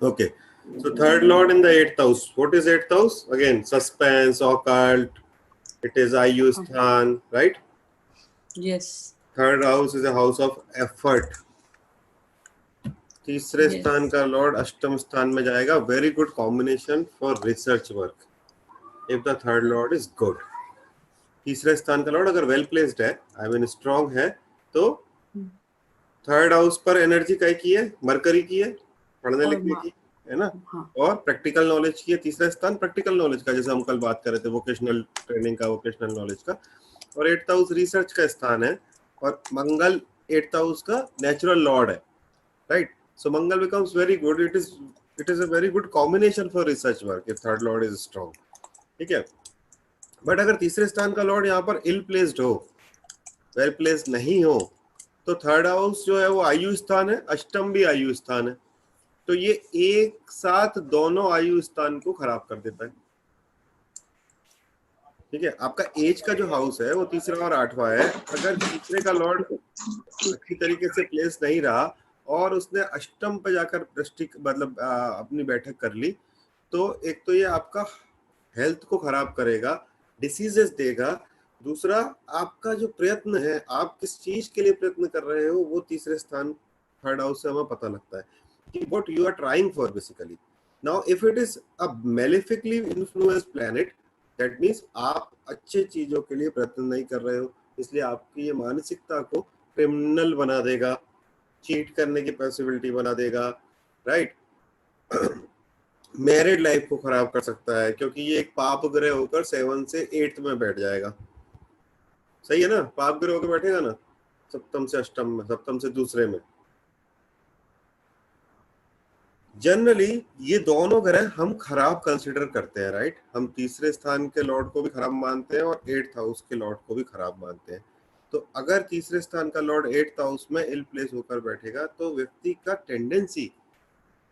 Okay. So third lord in the eighth house. What is eighth house? Again, suspense, occult. It is Ayusthan, right? Yes. Third house is a house of effort. तीसरे स्थान Yes. का Lord अष्टम स्थान में जाएगा. Very good combination for research work if the third Lord is good. तीसरे स्थान का लॉर्ड अगर वेल प्लेस्ड है, आई मीन स्ट्रॉन्ग है, तो थर्ड हाउस पर एनर्जी काय की है? मरकरी की है, पढ़ने और लिखने की, है ना. हाँ. और प्रैक्टिकल नॉलेज की है. तीसरा स्थान प्रैक्टिकल नॉलेज का, जैसे हम कल बात कर रहे थे, वोकेशनल ट्रेनिंग का, वोकेशनल नॉलेज का. और एट्थ हाउस रिसर्च का स्थान है, और मंगल एट्थ हाउस का नेचुरल लॉर्ड है, right. So Mangal becomes very good. It is a very good combination for research work if third Lord is strong. ठीक है. बट अगर तीसरे स्थान का लॉर्ड यहाँ पर इल प्लेस्ड हो, वेल प्लेस्ड नहीं हो, तो थर्ड हाउस जो है वो आयु स्थान है, अष्टम भी आयु स्थान है. तो ये एक साथ दोनों आयु स्थान को खराब कर देता है. ठीक है. आपका एज का जो हाउस है वो तीसरा और आठवां है. अगर तीसरे का लॉर्ड अच्छी तरीके से प्लेस नहीं रहा और उसने अष्टम पे जाकर दृष्टि मतलब अपनी बैठक कर ली, तो एक तो ये आपका हेल्थ को खराब करेगा, डिसीजेस देगा. दूसरा, आपका जो प्रयत्न है, आप किस चीज के लिए प्रयत्न कर रहे हो, वो तीसरे स्थान थर्ड हाउस से हमें पता लगता है कि what you are trying for basically. Now if it is a malefically influenced planet, that means आप अच्छे चीजों के लिए प्रयत्न नहीं कर रहे हो, इसलिए आपकी ये मानसिकता को क्रिमिनल बना देगा, चीट करने की पॉसिबिलिटी बना देगा, राइट. मैरिड लाइफ को खराब कर सकता है, क्योंकि ये एक पाप ग्रह होकर 7 से 8 में बैठ जाएगा. सही है ना. पाप ग्रह होकर बैठेगा ना सप्तम से अष्टम में, सप्तम से दूसरे में. जनरली ये दोनों ग्रह हम खराब कंसिडर करते हैं, राइट. हम तीसरे स्थान के लॉर्ड को भी खराब मानते हैं और एट्थ हाउस के लॉर्ड को भी खराब मानते हैं. तो अगर तीसरे स्थान का लॉर्ड एट्थ हाउस में इल प्लेस होकर बैठेगा, तो व्यक्ति का टेंडेंसी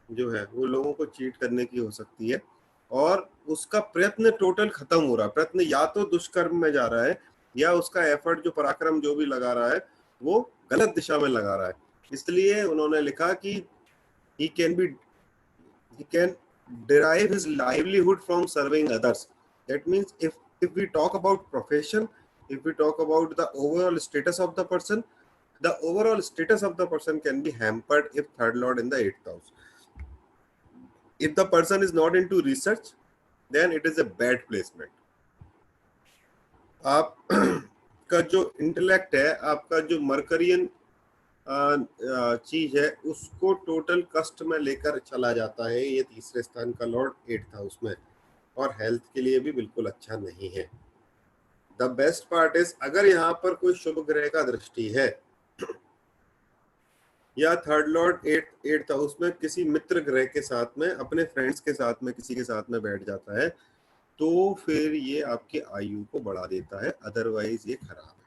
जो है वो लोगों को चीट करने की हो सकती है, और उसका प्रयत्न टोटल खत्म हो रहा है. प्रयत्न या तो दुष्कर्म में जा रहा है, या उसका एफर्ट जो पराक्रम जो भी लगा रहा है वो गलत दिशा में लगा रहा है. इसलिए उन्होंने लिखा कि he can derive his livelihood from serving others. That means if we talk about profession, if we talk about the overall status of the person, the overall status of the person can be hampered if third lord in the eighth house. If the person is not into research, then it is a bad placement. आप का जो intellect है, आपका जो मर्करियन चीज है, उसको total कष्ट में लेकर चला जाता है ये तीसरे स्थान का लॉर्ड एट्थ हाउस में, और हेल्थ के लिए भी बिल्कुल अच्छा नहीं है. द बेस्ट पार्ट इज, अगर यहाँ पर कोई शुभ ग्रह का दृष्टि है, या थर्ड लॉर्ड एट्थ हाउस में किसी मित्र ग्रह के साथ में, अपने फ्रेंड्स के साथ में, किसी के साथ में बैठ जाता है, तो फिर ये आपकी आयु को बढ़ा देता है, अदरवाइज ये खराब है.